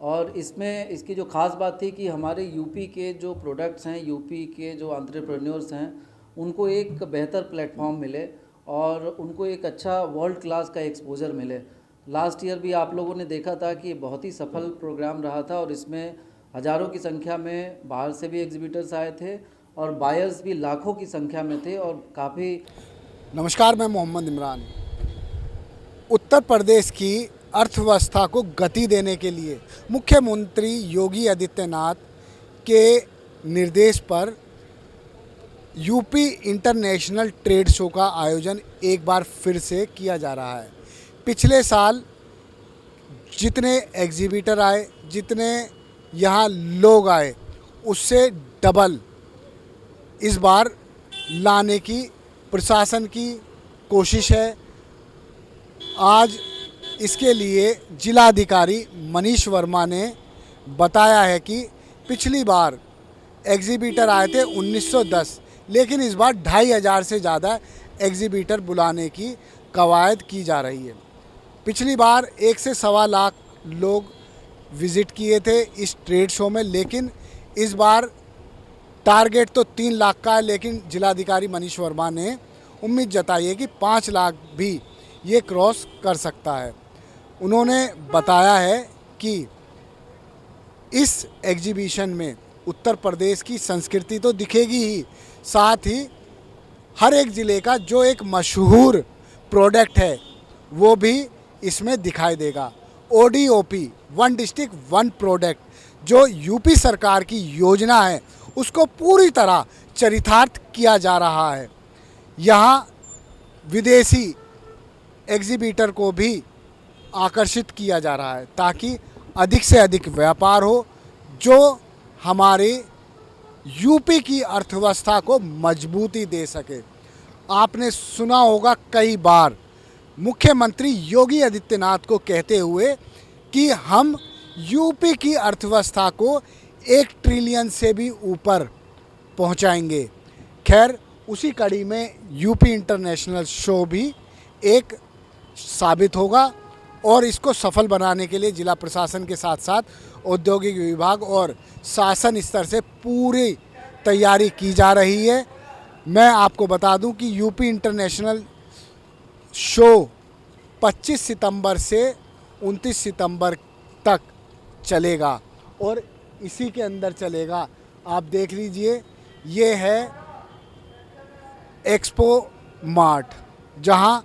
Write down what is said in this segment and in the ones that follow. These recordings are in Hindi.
और इसमें इसकी जो ख़ास बात थी कि हमारे यूपी के जो प्रोडक्ट्स हैं, यूपी के जो एंटरप्रेन्योर्स हैं, उनको एक बेहतर प्लेटफॉर्म मिले और उनको एक अच्छा वर्ल्ड क्लास का एक्सपोजर मिले। लास्ट ईयर भी आप लोगों ने देखा था कि बहुत ही सफल प्रोग्राम रहा था और इसमें हज़ारों की संख्या में बाहर से भी एग्जिबिटर्स आए थे और बायर्स भी लाखों की संख्या में थे और काफ़ी। नमस्कार, मैं मोहम्मद इमरान। उत्तर प्रदेश की अर्थव्यवस्था को गति देने के लिए मुख्यमंत्री योगी आदित्यनाथ के निर्देश पर यूपी इंटरनेशनल ट्रेड शो का आयोजन एक बार फिर से किया जा रहा है। पिछले साल जितने एग्जीबिटर आए, जितने यहाँ लोग आए, उससे डबल इस बार लाने की प्रशासन की कोशिश है। आज इसके लिए जिलाधिकारी मनीष वर्मा ने बताया है कि पिछली बार एग्जीबिटर आए थे 1910, लेकिन इस बार 2500 से ज़्यादा एग्जीबिटर बुलाने की कवायद की जा रही है। पिछली बार 1 से सवा लाख लोग विज़िट किए थे इस ट्रेड शो में, लेकिन इस बार टारगेट तो 3 लाख का है, लेकिन जिलाधिकारी मनीष वर्मा ने उम्मीद जताई है कि 5 लाख भी ये क्रॉस कर सकता है। उन्होंने बताया है कि इस एग्जीबिशन में उत्तर प्रदेश की संस्कृति तो दिखेगी ही, साथ ही हर एक ज़िले का जो एक मशहूर प्रोडक्ट है वो भी इसमें दिखाई देगा। ODOP, one district one product, जो यूपी सरकार की योजना है उसको पूरी तरह चरितार्थ किया जा रहा है। यहाँ विदेशी एग्जीबिटर को भी आकर्षित किया जा रहा है ताकि अधिक से अधिक व्यापार हो, जो हमारे यूपी की अर्थव्यवस्था को मजबूती दे सके। आपने सुना होगा कई बार मुख्यमंत्री योगी आदित्यनाथ को कहते हुए कि हम यूपी की अर्थव्यवस्था को 1 ट्रिलियन से भी ऊपर पहुंचाएंगे। खैर, उसी कड़ी में यूपी इंटरनेशनल शो भी एक साबित होगा और इसको सफल बनाने के लिए जिला प्रशासन के साथ साथ औद्योगिक विभाग और शासन स्तर से पूरी तैयारी की जा रही है। मैं आपको बता दूं कि यूपी इंटरनेशनल शो 25 सितंबर से 29 सितंबर तक चलेगा और इसी के अंदर चलेगा। आप देख लीजिए, ये है एक्सपो मार्ट, जहां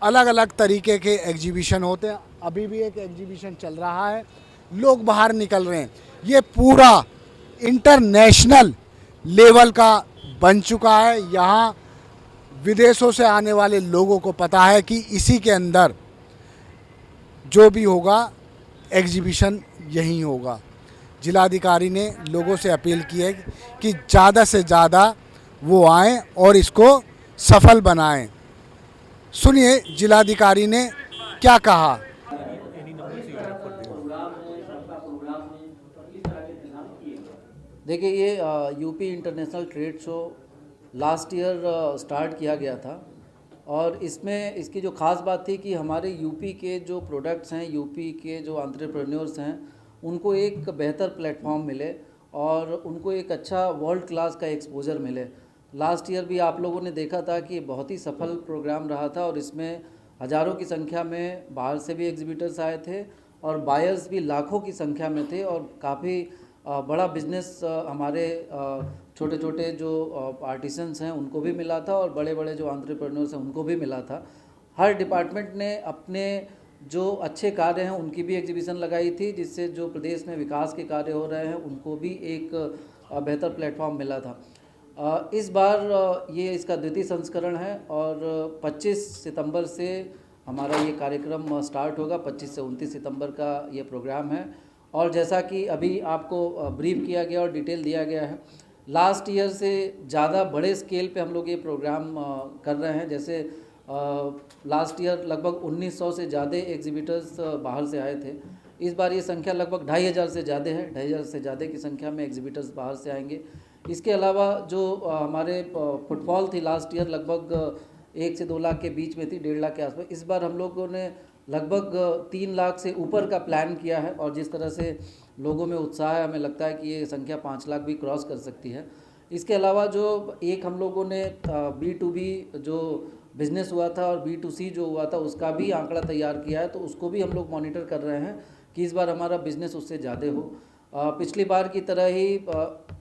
अलग अलग तरीके के एग्जीबिशन होते हैं। अभी भी एक एग्जीबिशन चल रहा है, लोग बाहर निकल रहे हैं। ये पूरा इंटरनेशनल लेवल का बन चुका है। यहाँ विदेशों से आने वाले लोगों को पता है कि इसी के अंदर जो भी होगा एग्जीबिशन यहीं होगा। जिलाधिकारी ने लोगों से अपील की है कि ज़्यादा से ज़्यादा वो आएँ और इसको सफल बनाएं। सुनिए जिलाधिकारी ने क्या कहा। देखिए, ये UP international trade show last year start किया गया था और इसमें इसकी जो ख़ास बात थी कि हमारे यूपी के जो प्रोडक्ट्स हैं, यूपी के जो एंटरप्रेन्योर्स हैं, उनको एक बेहतर प्लेटफॉर्म मिले और उनको एक अच्छा वर्ल्ड क्लास का एक्सपोजर मिले। लास्ट ईयर भी आप लोगों ने देखा था कि बहुत ही सफल प्रोग्राम रहा था और इसमें हज़ारों की संख्या में बाहर से भी एग्जिबिटर्स आए थे और बायर्स भी लाखों की संख्या में थे और काफ़ी बड़ा बिजनेस हमारे छोटे छोटे जो आर्टिसंस हैं उनको भी मिला था और बड़े बड़े जो एंटरप्रेन्योर्स हैं उनको भी मिला था। हर डिपार्टमेंट ने अपने जो अच्छे कार्य हैं उनकी भी एग्जीबिशन लगाई थी, जिससे जो प्रदेश में विकास के कार्य हो रहे हैं उनको भी एक बेहतर प्लेटफॉर्म मिला था। इस बार ये इसका द्वितीय संस्करण है और 25 सितंबर से हमारा ये कार्यक्रम स्टार्ट होगा। 25 से 29 सितंबर का ये प्रोग्राम है और जैसा कि अभी आपको ब्रीफ किया गया और डिटेल दिया गया है, लास्ट ईयर से ज़्यादा बड़े स्केल पे हम लोग ये प्रोग्राम कर रहे हैं। जैसे लास्ट ईयर लगभग 1900 से ज़्यादा एग्जिबिटर्स बाहर से आए थे। इस बार ये संख्या लगभग 2500 से ज़्यादा है। 2500 से ज़्यादा की संख्या में एग्जिबिटर्स बाहर से आएंगे। इसके अलावा जो हमारे फुटफॉल थी लास्ट ईयर लगभग 1 से 2 लाख के बीच में थी, 1.5 लाख के आसपास। इस बार हम लोगों ने लगभग 3 लाख से ऊपर का प्लान किया है, और जिस तरह से लोगों में उत्साह है, हमें लगता है कि ये संख्या 5 लाख भी क्रॉस कर सकती है। इसके अलावा जो एक हम लोगों ने B2B जो बिज़नेस हुआ था और B2C जो हुआ था उसका भी आंकड़ा तैयार किया है, तो उसको भी हम लोग मॉनिटर कर रहे हैं कि इस बार हमारा बिज़नेस उससे ज़्यादा हो। पिछली बार की तरह ही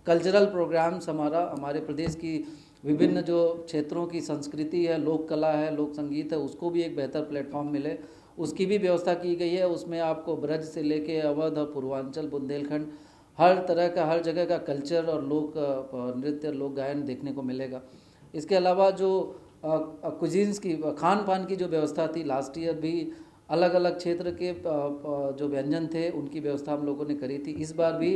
कल्चरल प्रोग्राम्स हमारे प्रदेश की विभिन्न जो क्षेत्रों की संस्कृति है, लोक कला है, लोक संगीत है, उसको भी एक बेहतर प्लेटफॉर्म मिले, उसकी भी व्यवस्था की गई है। उसमें आपको ब्रज से लेके अवध और पूर्वांचल, बुंदेलखंड, हर तरह का, हर जगह का कल्चर और लोक नृत्य, लोक गायन देखने को मिलेगा। इसके अलावा जो कुजीन्स की, खान पान की जो व्यवस्था थी, लास्ट ईयर भी अलग अलग क्षेत्र के जो व्यंजन थे उनकी व्यवस्था हम लोगों ने करी थी। इस बार भी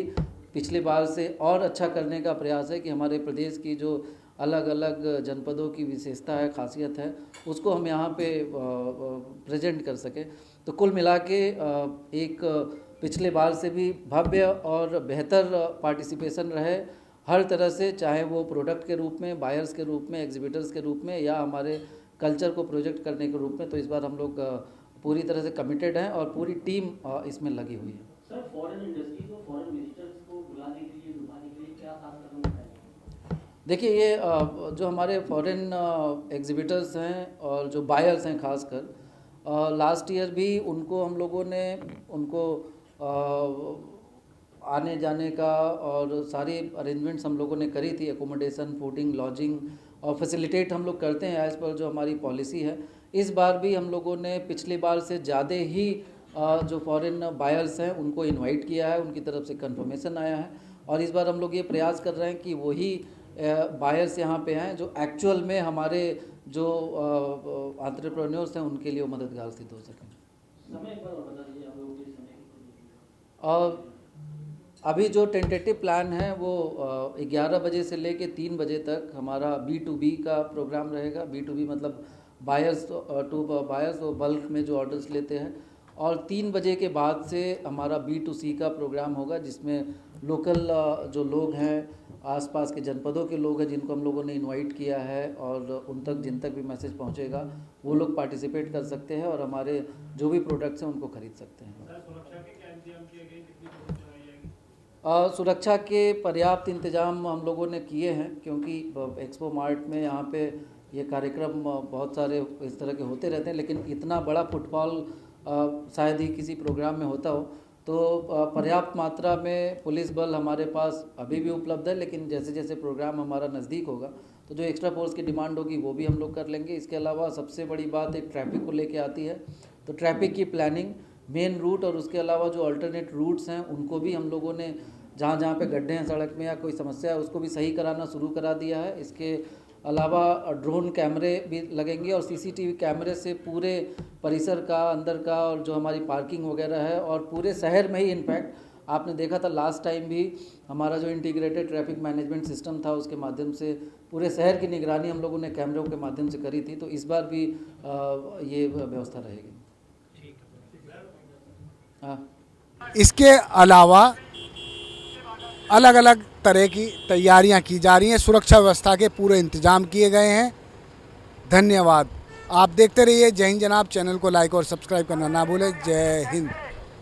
पिछली बार से और अच्छा करने का प्रयास है कि हमारे प्रदेश की जो अलग अलग जनपदों की विशेषता है, खासियत है, उसको हम यहाँ पे प्रेजेंट कर सकें। तो कुल मिला के एक पिछले बार से भी भव्य और बेहतर पार्टिसिपेशन रहे हर तरह से, चाहे वो प्रोडक्ट के रूप में, बायर्स के रूप में, एग्जिबिटर्स के रूप में, या हमारे कल्चर को प्रोजेक्ट करने के रूप में। तो इस बार हम लोग पूरी तरह से कमिटेड हैं और पूरी टीम इसमें लगी हुई है। सर, फॉरेन इंडस्ट्री को, फॉरेन विजिटर्स को बुलाने के लिए, घुमाने के लिए क्या खास कदम उठाएंगे? देखिए, ये जो हमारे फॉरेन एग्जिबिटर्स हैं और जो बायर्स हैं खासकर, लास्ट ईयर भी उनको हम लोगों ने उनको आने जाने का और सारी अरेंजमेंट्स हम लोगों ने करी थी, एकोमोडेशन, फूडिंग, लॉजिंग, और फैसिलिटेट हम लोग करते हैं एज़ पर जो हमारी पॉलिसी है। इस बार भी हम लोगों ने पिछली बार से ज़्यादा ही जो फॉरेन बायर्स हैं उनको इनवाइट किया है, उनकी तरफ से कंफर्मेशन आया है, और इस बार हम लोग ये प्रयास कर रहे हैं कि वही बायर्स यहाँ पे हैं जो एक्चुअल में हमारे जो एंटरप्रेन्योर्स हैं उनके लिए वो मददगार सिद्ध हो सकें। समय एक बार और बता दीजिए आप लोगों के समय की। और अभी जो टेंटेटिव प्लान है वो 11 बजे से लेके 3 बजे तक हमारा B2B का प्रोग्राम रहेगा। B2B मतलब बायर्स टू बायर्स, वो बल्क में जो ऑर्डर्स लेते हैं, और 3 बजे के बाद से हमारा B2C का प्रोग्राम होगा, जिसमें लोकल जो लोग हैं, आसपास के जनपदों के लोग हैं जिनको हम लोगों ने इनवाइट किया है, और उन तक जिन तक भी मैसेज पहुंचेगा वो लोग पार्टिसिपेट कर सकते हैं और हमारे जो भी प्रोडक्ट्स हैं उनको खरीद सकते हैं। सुरक्षा के पर्याप्त इंतजाम हम लोगों ने किए हैं, क्योंकि एक्सपो मार्ट में यहाँ पे ये कार्यक्रम बहुत सारे इस तरह के होते रहते हैं, लेकिन इतना बड़ा फुटफॉल शायद ही किसी प्रोग्राम में होता हो। तो पर्याप्त मात्रा में पुलिस बल हमारे पास अभी भी उपलब्ध है, लेकिन जैसे जैसे प्रोग्राम हमारा नज़दीक होगा तो जो एक्स्ट्रा फोर्स की डिमांड होगी वो भी हम लोग कर लेंगे। इसके अलावा सबसे बड़ी बात एक ट्रैफिक को लेके आती है, तो ट्रैफिक की प्लानिंग, मेन रूट और उसके अलावा जो अल्टरनेट रूट्स हैं उनको भी हम लोगों ने, जहाँ जहाँ पे गड्ढे हैं सड़क में या कोई समस्या है, उसको भी सही कराना शुरू करा दिया है। इसके अलावा ड्रोन कैमरे भी लगेंगे और CCTV कैमरे से पूरे परिसर का, अंदर का, और जो हमारी पार्किंग वगैरह है, और पूरे शहर में ही इनफैक्ट आपने देखा था लास्ट टाइम भी हमारा जो इंटीग्रेटेड ट्रैफिक मैनेजमेंट सिस्टम था उसके माध्यम से पूरे शहर की निगरानी हम लोगों ने कैमरों के माध्यम से करी थी। तो इस बार भी ये व्यवस्था रहेगी। हाँ, इसके अलावा अलग अलग तरह की तैयारियां की जा रही हैं, सुरक्षा व्यवस्था के पूरे इंतजाम किए गए हैं। धन्यवाद। आप देखते रहिए जय हिंद जनाब। चैनल को लाइक और सब्सक्राइब करना ना भूलें। जय हिंद।